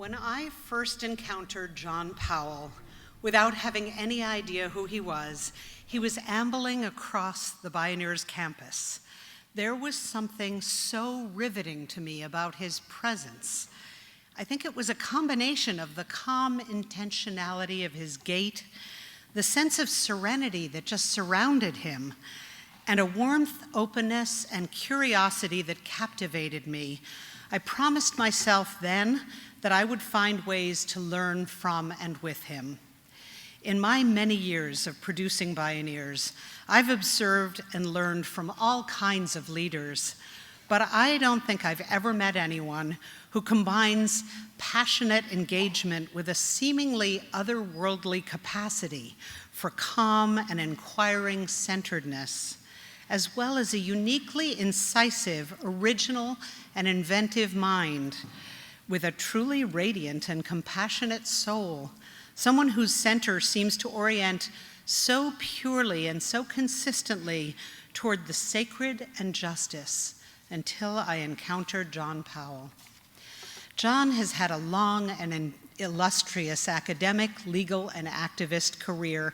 When I first encountered John Powell, without having any idea who he was ambling across the Bioneers campus. There was something so riveting to me about his presence. I think it was a combination of the calm intentionality of his gait, the sense of serenity that just surrounded him, and a warmth, openness, and curiosity that captivated me. I promised myself then that I would find ways to learn from and with him. In my many years of producing Bioneers, I've observed and learned from all kinds of leaders, but I don't think I've ever met anyone who combines passionate engagement with a seemingly otherworldly capacity for calm and inquiring centeredness, as well as a uniquely incisive, original, and inventive mind with a truly radiant and compassionate soul, someone whose center seems to orient so purely and so consistently toward the sacred and justice until I encountered John Powell. John has had a long and illustrious academic, legal, and activist career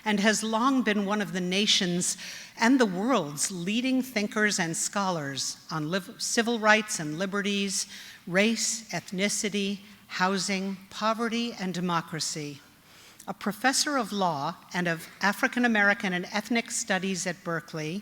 and has long been one of the nation's and the world's leading thinkers and scholars on civil rights and liberties, race, ethnicity, housing, poverty, and democracy. A professor of law and of African American and ethnic studies at Berkeley,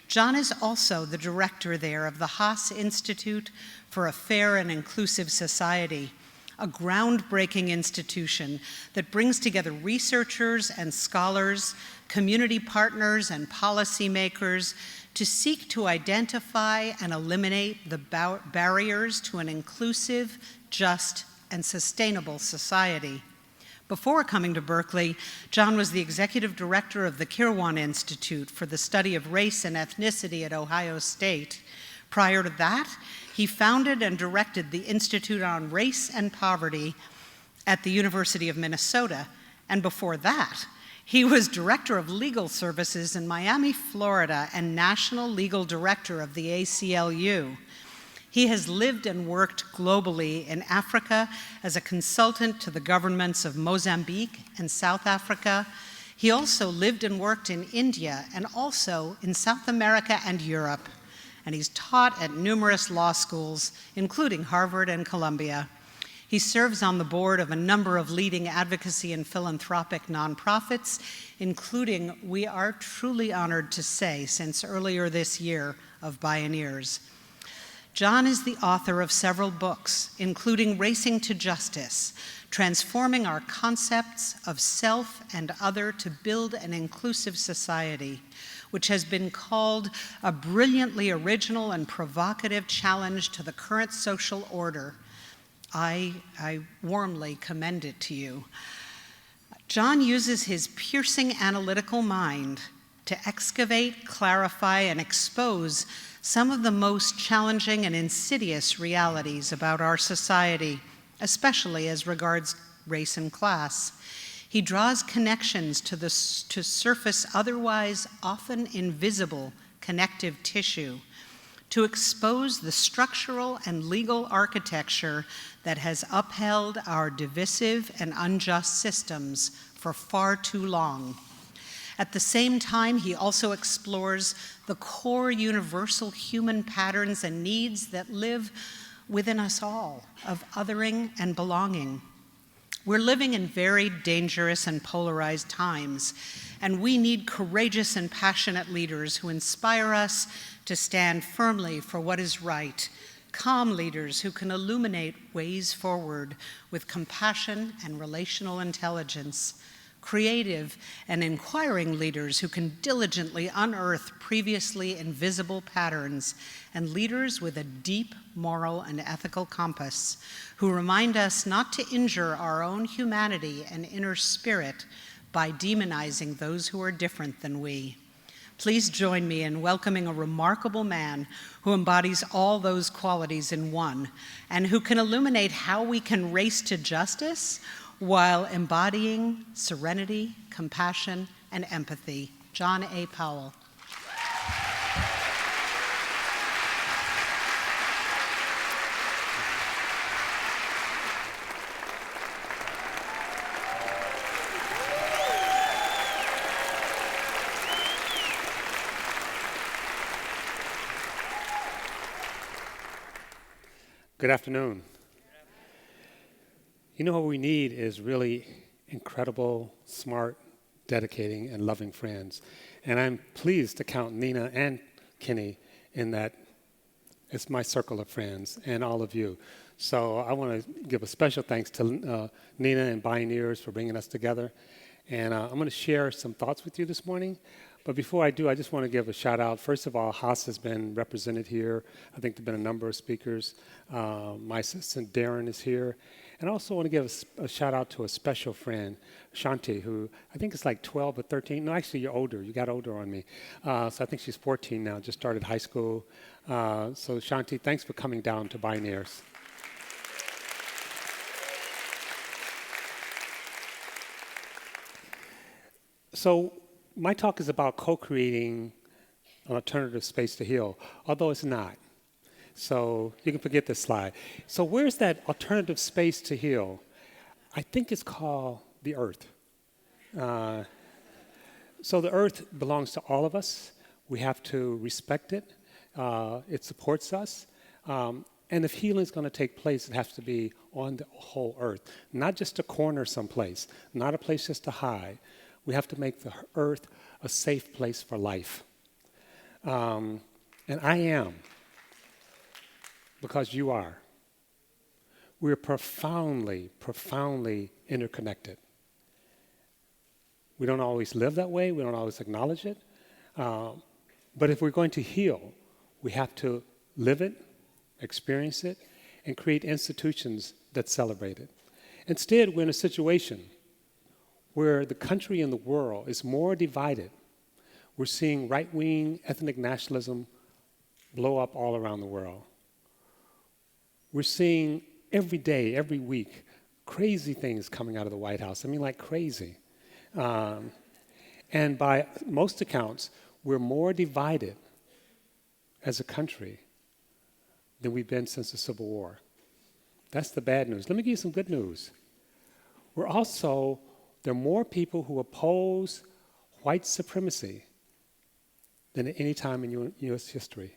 John is also the director there of the Haas Institute for a Fair and Inclusive Society, a groundbreaking institution that brings together researchers and scholars, community partners and policymakers to seek to identify and eliminate the barriers to an inclusive, just, and sustainable society. Before coming to Berkeley, John was the executive director of the Kirwan Institute for the Study of Race and Ethnicity at Ohio State. Prior to that, he founded and directed the Institute on Race and Poverty at the University of Minnesota. And before that, he was director of legal services in Miami, Florida, and national legal director of the ACLU. He has lived and worked globally in Africa as a consultant to the governments of Mozambique and South Africa. He also lived and worked in India and also in South America and Europe. And he's taught at numerous law schools, including Harvard and Columbia. He serves on the board of a number of leading advocacy and philanthropic nonprofits, including, we are truly honored to say, since earlier this year, of Bioneers. John is the author of several books, including Racing to Justice, Transforming Our Concepts of Self and Other to Build an Inclusive Society, which has been called a brilliantly original and provocative challenge to the current social order. I warmly commend it to you. John uses his piercing analytical mind to excavate, clarify, and expose some of the most challenging and insidious realities about our society, especially as regards race and class. He draws connections to surface otherwise often invisible connective tissue, to expose the structural and legal architecture that has upheld our divisive and unjust systems for far too long. At the same time, he also explores the core universal human patterns and needs that live within us all of othering and belonging. We're living in very dangerous and polarized times, and we need courageous and passionate leaders who inspire us to stand firmly for what is right, calm leaders who can illuminate ways forward with compassion and relational intelligence, creative and inquiring leaders who can diligently unearth previously invisible patterns, and leaders with a deep moral and ethical compass who remind us not to injure our own humanity and inner spirit by demonizing those who are different than we. Please join me in welcoming a remarkable man who embodies all those qualities in one, and who can illuminate how we can race to justice while embodying serenity, compassion, and empathy. John A. Powell. Good afternoon. You know what we need is really incredible, smart, dedicating, and loving friends. And I'm pleased to count Nina and Kenny in that. It's my circle of friends and all of you. So I want to give a special thanks to Nina and Bioneers for bringing us together. And I'm going to share some thoughts with you this morning. But before I do, I just want to give a shout out. First of all, Haas has been represented here. I think there have been a number of speakers. My assistant Darren is here. And I also want to give a shout out to a special friend, Shanti, who I think is like 12 or 13. No, actually, you're older. You got older on me. So I think she's 14 now, just started high school. So Shanti, thanks for coming down to Bioneers. So my talk is about co-creating an alternative space to heal, although it's not. So you can forget this slide. So where's that alternative space to heal? I think it's called the earth. So the earth belongs to all of us. We have to respect it. It supports us. And if healing is going to take place, it has to be on the whole earth, not just a corner someplace, not a place just to hide. We have to make the earth a safe place for life. And I am, because you are. We're profoundly, profoundly interconnected. We don't always live that way. We don't always acknowledge it. But if we're going to heal, we have to live it, experience it, and create institutions that celebrate it. Instead, we're in a situation where the country and the world is more divided. We're seeing right-wing ethnic nationalism blow up all around the world. We're seeing every day, every week, crazy things coming out of the White House. I mean, like crazy. And by most accounts, we're more divided as a country than we've been since the Civil War. That's the bad news. Let me give you some good news. There are more people who oppose white supremacy than at any time in U.S. history.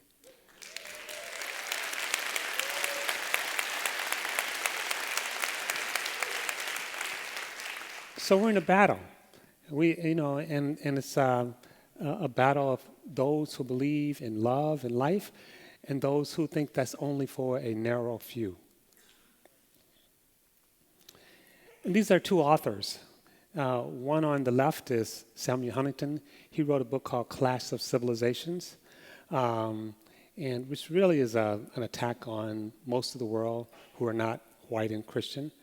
So we're in a battle. And it's a battle of those who believe in love and life and those who think that's only for a narrow few. And these are two authors. One on the left is Samuel Huntington. He wrote a book called Clash of Civilizations, and which really is an attack on most of the world who are not white and Christian.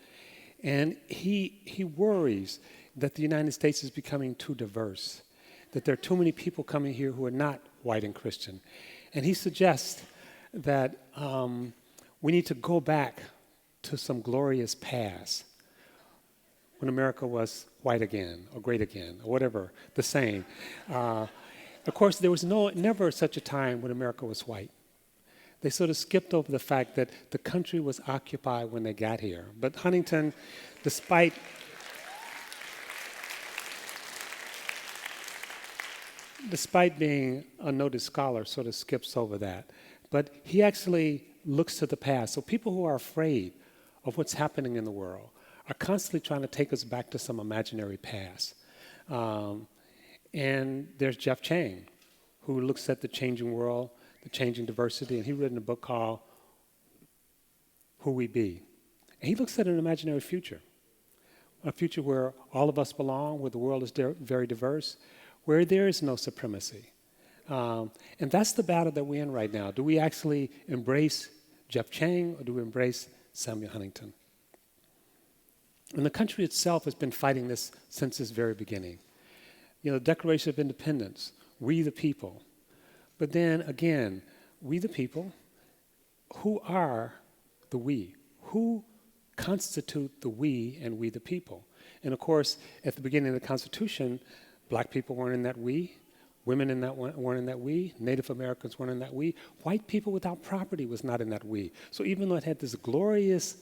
And he worries that the United States is becoming too diverse, that there are too many people coming here who are not white and Christian. And he suggests that we need to go back to some glorious past when America was white again, or great again, or whatever, the same. Of course, there was never such a time when America was white. They sort of skipped over the fact that the country was occupied when they got here. But Huntington, despite being a noted scholar, sort of skips over that. But he actually looks to the past. So people who are afraid of what's happening in the world are constantly trying to take us back to some imaginary past. And there's Jeff Chang, who looks at the changing world, the changing diversity, and he written a book called Who We Be. And he looks at an imaginary future, a future where all of us belong, where the world is very diverse, where there is no supremacy. And that's the battle that we're in right now. Do we actually embrace Jeff Chang, or do we embrace Samuel Huntington? And the country itself has been fighting this since its very beginning. The Declaration of Independence, we the people. But then again, we the people, who are the we? Who constitute the we and we the people? And of course, at the beginning of the Constitution, black people weren't in that we, women weren't in that we, Native Americans weren't in that we, white people without property was not in that we. So even though it had this glorious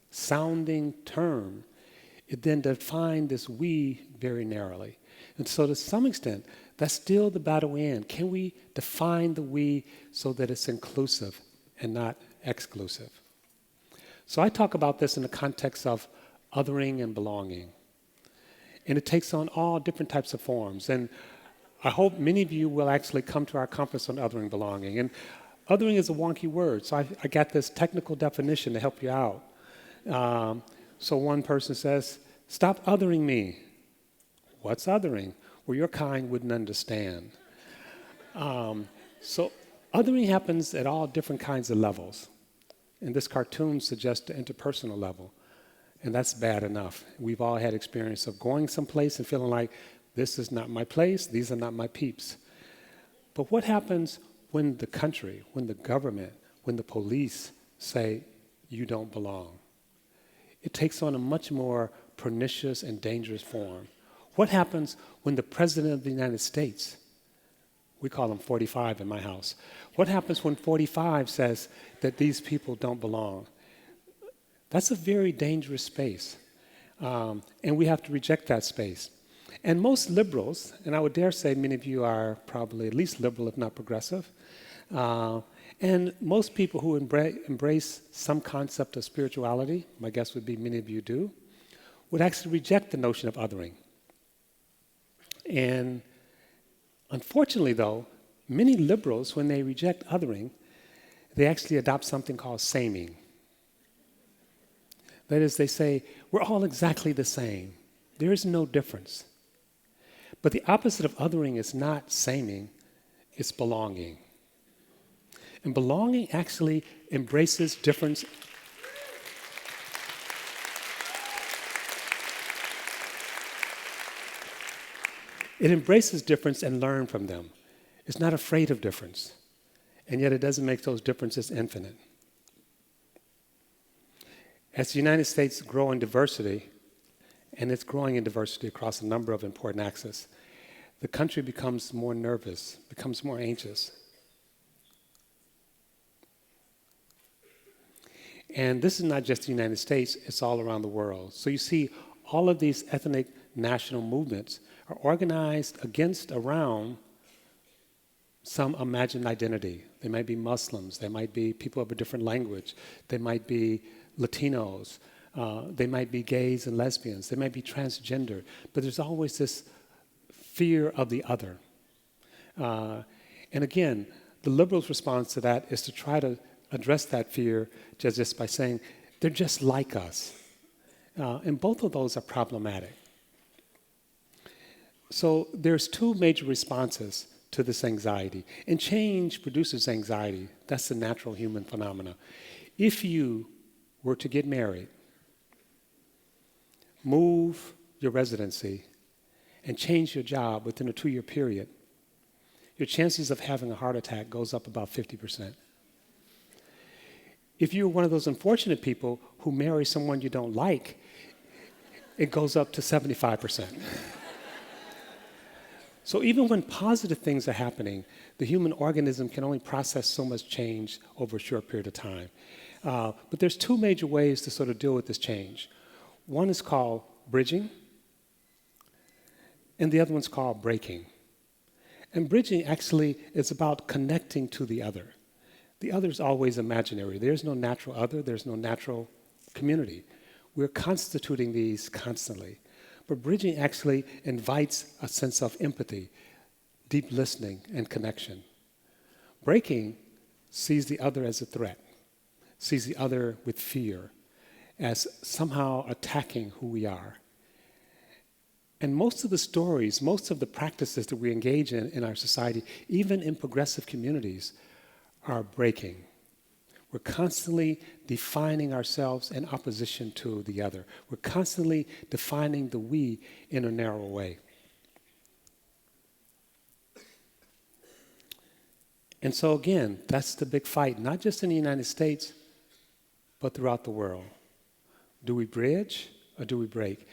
sounding term, it then defined this we very narrowly. And so to some extent, that's still the battle we're in. Can we define the we so that it's inclusive and not exclusive? So I talk about this in the context of othering and belonging. And it takes on all different types of forms. And I hope many of you will actually come to our conference on othering and belonging. And othering is a wonky word, so I got this technical definition to help you out. So one person says, "Stop othering me." What's othering? Well, your kind wouldn't understand. So othering happens at all different kinds of levels. And this cartoon suggests the interpersonal level. And that's bad enough. We've all had experience of going someplace and feeling like, this is not my place, these are not my peeps. But what happens when the country, when the government, when the police say, you don't belong? It takes on a much more pernicious and dangerous form. What happens when the President of the United States, we call him 45 in my house, what happens when 45 says that these people don't belong? That's a very dangerous space, and we have to reject that space. And most liberals, and I would dare say many of you are probably at least liberal, if not progressive, and most people who embrace some concept of spirituality, my guess would be many of you do, would actually reject the notion of othering. And unfortunately, though, many liberals, when they reject othering, they actually adopt something called saming. That is, they say, we're all exactly the same. There is no difference. But the opposite of othering is not saming, it's belonging. And belonging actually embraces difference. It embraces difference and learns from them. It's not afraid of difference. And yet it doesn't make those differences infinite. As the United States grows in diversity, and it's growing in diversity across a number of important axes, the country becomes more nervous, becomes more anxious. And this is not just the United States, it's all around the world. So you see, all of these ethnic national movements are organized against, around some imagined identity. They might be Muslims, they might be people of a different language, they might be Latinos, they might be gays and lesbians, they might be transgender, but there's always this fear of the other. And again, the liberals' response to that is to try to address that fear just by saying, they're just like us. And both of those are problematic. So there's two major responses to this anxiety. And change produces anxiety. That's the natural human phenomena. If you were to get married, move your residency, and change your job within a 2-year period, your chances of having a heart attack goes up about 50%. If you're one of those unfortunate people who marry someone you don't like, it goes up to 75%. So even when positive things are happening, the human organism can only process so much change over a short period of time. But there's two major ways to sort of deal with this change. One is called bridging, and the other one's called breaking. And bridging actually is about connecting to the other. The other is always imaginary. There's no natural other, there's no natural community. We're constituting these constantly. But bridging actually invites a sense of empathy, deep listening, and connection. Breaking sees the other as a threat, sees the other with fear, as somehow attacking who we are. And most of the stories, most of the practices that we engage in our society, even in progressive communities, are breaking. We're constantly defining ourselves in opposition to the other. We're constantly defining the we in a narrow way. And so again, that's the big fight, not just in the United States, but throughout the world. Do we bridge or do we break?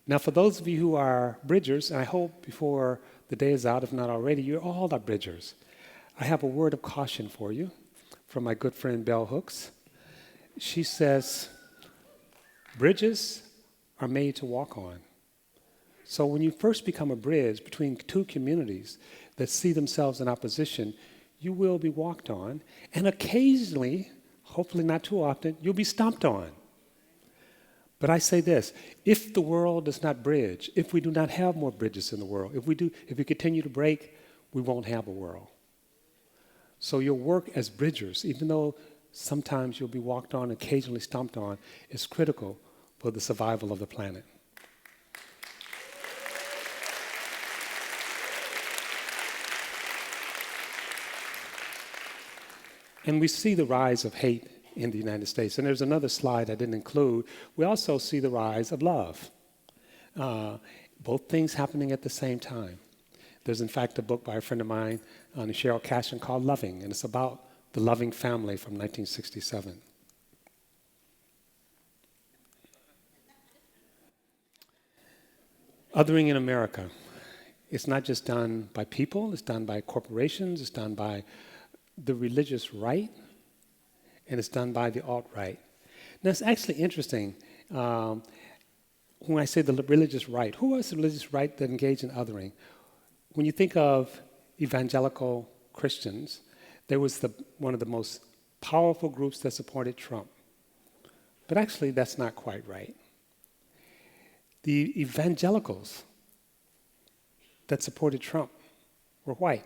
Now, for those of you who are bridgers, and I hope before the day is out, if not already, you're all our bridgers. I have a word of caution for you from my good friend Bell Hooks. She says, bridges are made to walk on. So when you first become a bridge between two communities that see themselves in opposition, you will be walked on, and occasionally, hopefully not too often, you'll be stomped on. But I say this, if the world does not bridge, if we do not have more bridges in the world, if we continue to break, we won't have a world. So your work as bridgers, even though sometimes you'll be walked on, occasionally stomped on, is critical for the survival of the planet. And we see the rise of hate in the United States. And there's another slide I didn't include. We also see the rise of love. Both things happening at the same time. There's, in fact, a book by a friend of mine, Cheryl Cashin, called Loving, and it's about the loving family from 1967. Othering in America. It's not just done by people, it's done by corporations, it's done by the religious right, and it's done by the alt-right. Now, it's actually interesting. When I say the religious right, who was the religious right that engaged in othering? When you think of evangelical Christians, there was one of the most powerful groups that supported Trump. But actually, that's not quite right. The evangelicals that supported Trump were white.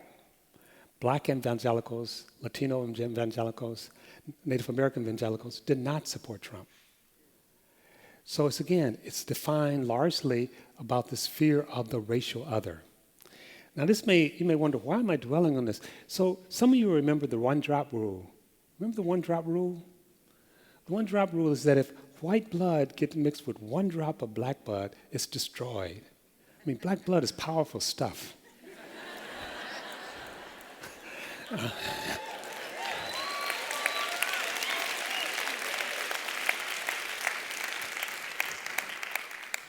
Black evangelicals, Latino evangelicals, Native American evangelicals did not support Trump. So it's defined largely about this fear of the racial other. Now you may wonder, why am I dwelling on this? So some of you remember the one-drop rule. Remember the one-drop rule? The one-drop rule is that if white blood gets mixed with one drop of black blood, it's destroyed. I mean, black blood is powerful stuff.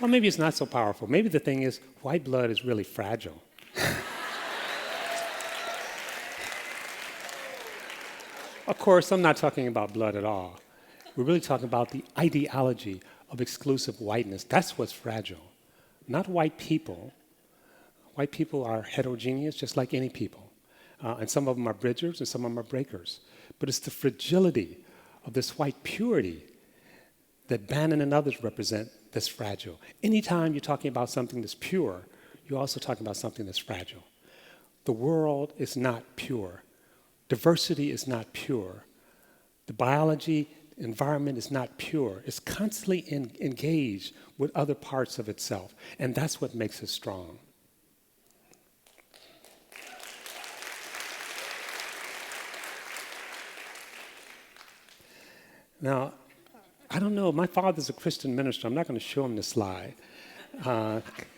Well, maybe it's not so powerful. Maybe the thing is, white blood is really fragile. Of course, I'm not talking about blood at all. We're really talking about the ideology of exclusive whiteness. That's what's fragile, not white people. White people are heterogeneous, just like any people. And some of them are bridgers and some of them are breakers. But it's the fragility of this white purity that Bannon and others represent that's fragile. Anytime you're talking about something that's pure, you're also talking about something that's fragile. The world is not pure. Diversity is not pure. The biology, environment is not pure. It's constantly engaged with other parts of itself. And that's what makes it strong. Now, I don't know, my father's a Christian minister. I'm not going to show him this slide.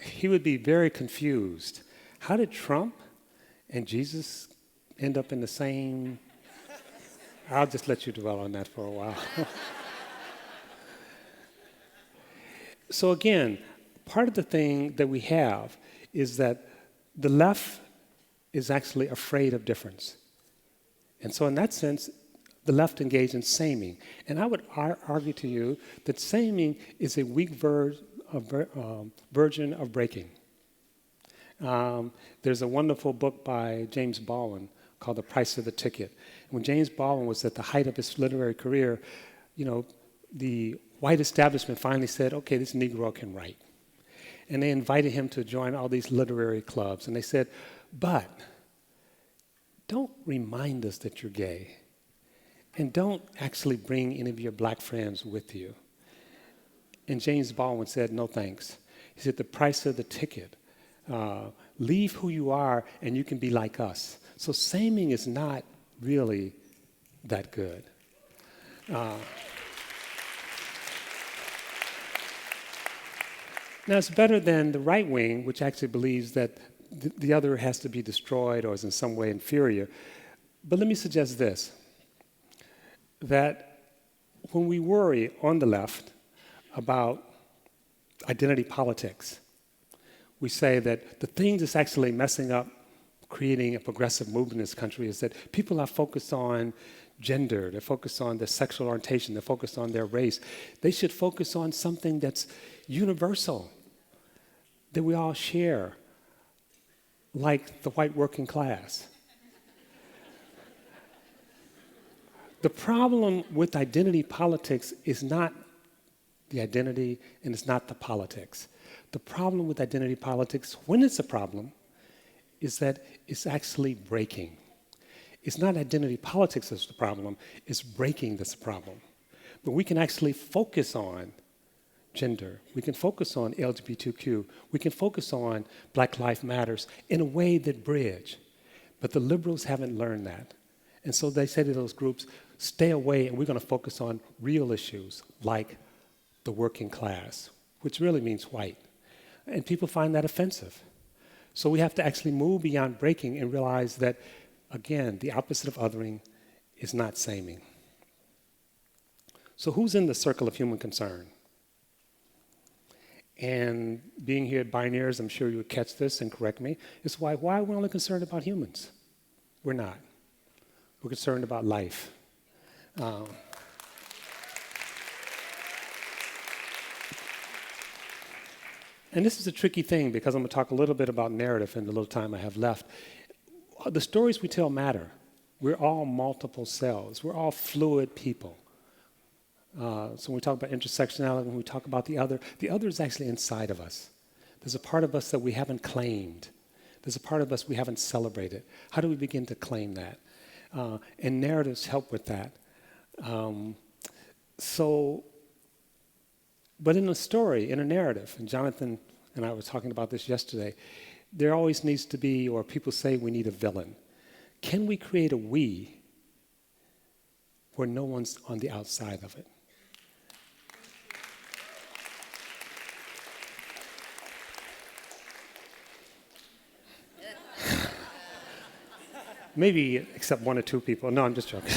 He would be very confused. How did Trump and Jesus end up in the same? I'll just let you dwell on that for a while. So again, part of the thing that we have is that the left is actually afraid of difference. And so in that sense, the left engaged in saming. And I would argue to you that saming is a weak version of breaking. There's a wonderful book by James Baldwin called The Price of the Ticket. When James Baldwin was at the height of his literary career, the white establishment finally said, okay, this Negro can write. And they invited him to join all these literary clubs. And they said, but don't remind us that you're gay. And don't actually bring any of your black friends with you. And James Baldwin said, no thanks. He said, the price of the ticket. Leave who you are and you can be like us. So saming is not really that good. Now, it's better than the right wing, which actually believes that the other has to be destroyed or is in some way inferior. But let me suggest this, that when we worry on the left about identity politics, we say that the thing that's actually messing up creating a progressive movement in this country is that people are focused on gender, they're focused on their sexual orientation, they're focused on their race. They should focus on something that's universal, that we all share, like the white working class. The problem with identity politics is not the identity and it's not the politics. The problem with identity politics, when it's a problem, is that it's actually breaking. It's not identity politics that's the problem, it's breaking that's the problem. But we can actually focus on gender, we can focus on LGBTQ, we can focus on Black Lives Matters in a way that bridge. But the liberals haven't learned that. And so they say to those groups, stay away and we're going to focus on real issues like the working class, which really means white. And people find that offensive. So we have to actually move beyond breaking and realize that, again, the opposite of othering is not saming. So who's in the circle of human concern? And being here at Bioneers, I'm sure you would catch this and correct me, is why are we only concerned about humans? We're not. We're concerned about life. And this is a tricky thing because I'm going to talk a little bit about narrative in the little time I have left. The stories we tell matter. We're all multiple selves. We're all fluid people. So when we talk about intersectionality, when we talk about the other is actually inside of us. There's a part of us that we haven't claimed. There's a part of us we haven't celebrated. How do we begin to claim that? And narratives help with that. But in a story, in a narrative, and Jonathan and I were talking about this yesterday, there always needs to be, or people say we need a villain. Can we create a we where no one's on the outside of it? Maybe except one or two people. No, I'm just joking.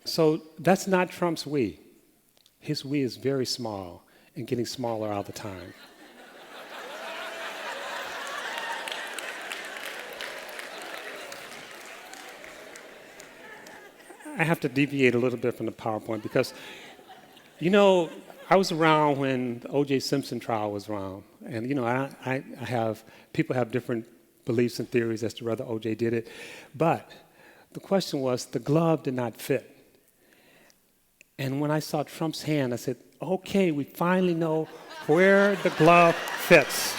So that's not Trump's we. His we is very small and getting smaller all the time. I have to deviate a little bit from the PowerPoint because, you know, I was around when the O.J. Simpson trial was around. And, you know, people have different beliefs and theories as to whether O.J. did it. But the question was, the glove did not fit. And when I saw Trump's hand, I said, okay, we finally know where the glove fits.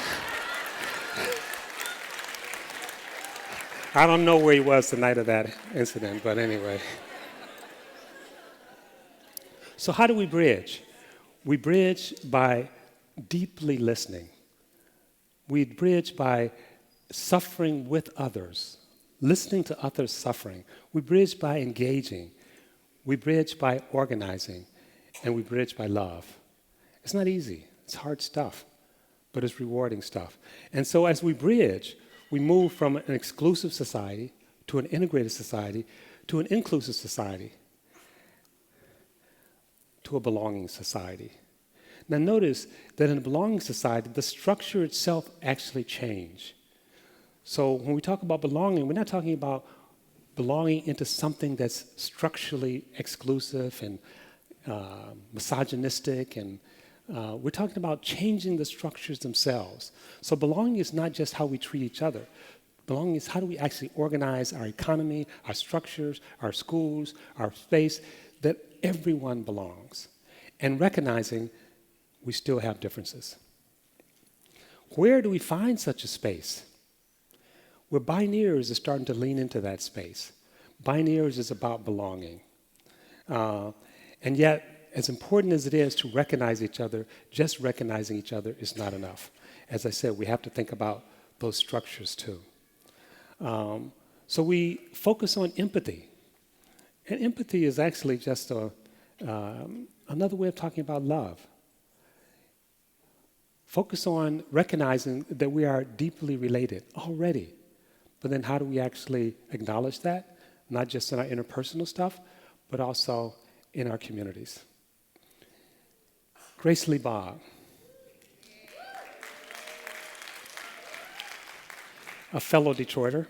I don't know where he was the night of that incident, but anyway. So how do we bridge? We bridge by deeply listening. We bridge by suffering with others, listening to others' suffering. We bridge by engaging. We bridge by organizing, and we bridge by love. It's not easy. It's hard stuff, but it's rewarding stuff. And so as we bridge, we move from an exclusive society to an integrated society to an inclusive society to a belonging society. Now notice that in a belonging society, the structure itself actually changed. So when we talk about belonging, we're not talking about belonging into something that's structurally exclusive and misogynistic, and we're talking about changing the structures themselves. So belonging is not just how we treat each other. Belonging is how do we actually organize our economy, our structures, our schools, our space, that everyone belongs, and recognizing we still have differences. Where do we find such a space? Well, Bioneers is starting to lean into that space. Bioneers is about belonging. And yet, as important as it is to recognize each other, just recognizing each other is not enough. As I said, we have to think about those structures too. So we focus on empathy. And empathy is actually just another way of talking about love. Focus on recognizing that we are deeply related already. But then how do we actually acknowledge that? Not just in our interpersonal stuff, but also in our communities. Grace Lee Bob, a fellow Detroiter,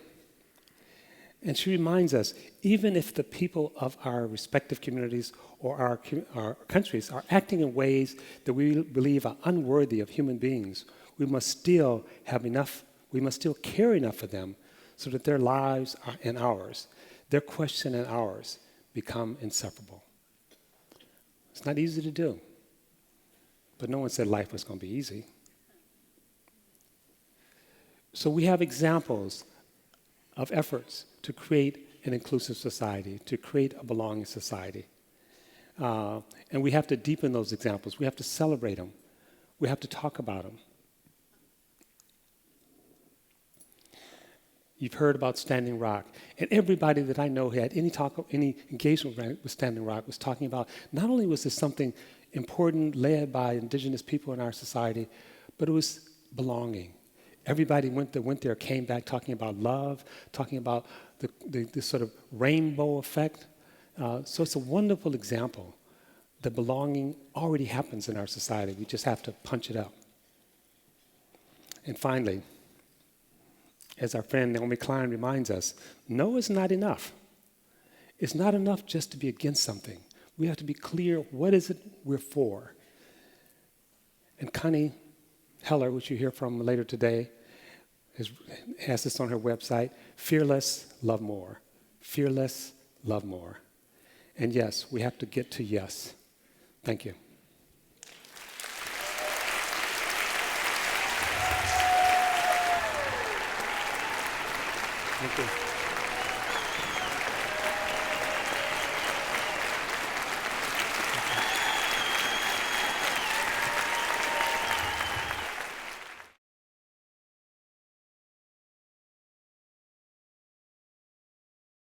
and she reminds us, even if the people of our respective communities or our countries are acting in ways that we believe are unworthy of human beings, we must still have enough, we must still care enough for them so that their lives and ours, their question and ours, become inseparable. It's not easy to do, but no one said life was going to be easy. So we have examples of efforts to create an inclusive society, to create a belonging society. And we have to deepen those examples. We have to celebrate them. We have to talk about them. You've heard about Standing Rock. And everybody that I know who had any engagement with Standing Rock was talking about, not only was this something important led by indigenous people in our society, but it was belonging. Everybody went there, came back talking about love, talking about the sort of rainbow effect. So it's a wonderful example that belonging already happens in our society. We just have to punch it up. And finally, as our friend Naomi Klein reminds us, no is not enough. It's not enough just to be against something. We have to be clear, what is it we're for? And Connie Heller, which you hear from later today, has this on her website, Fearless, Love More. Fearless, Love More. And yes, we have to get to yes. Thank you. Thank you.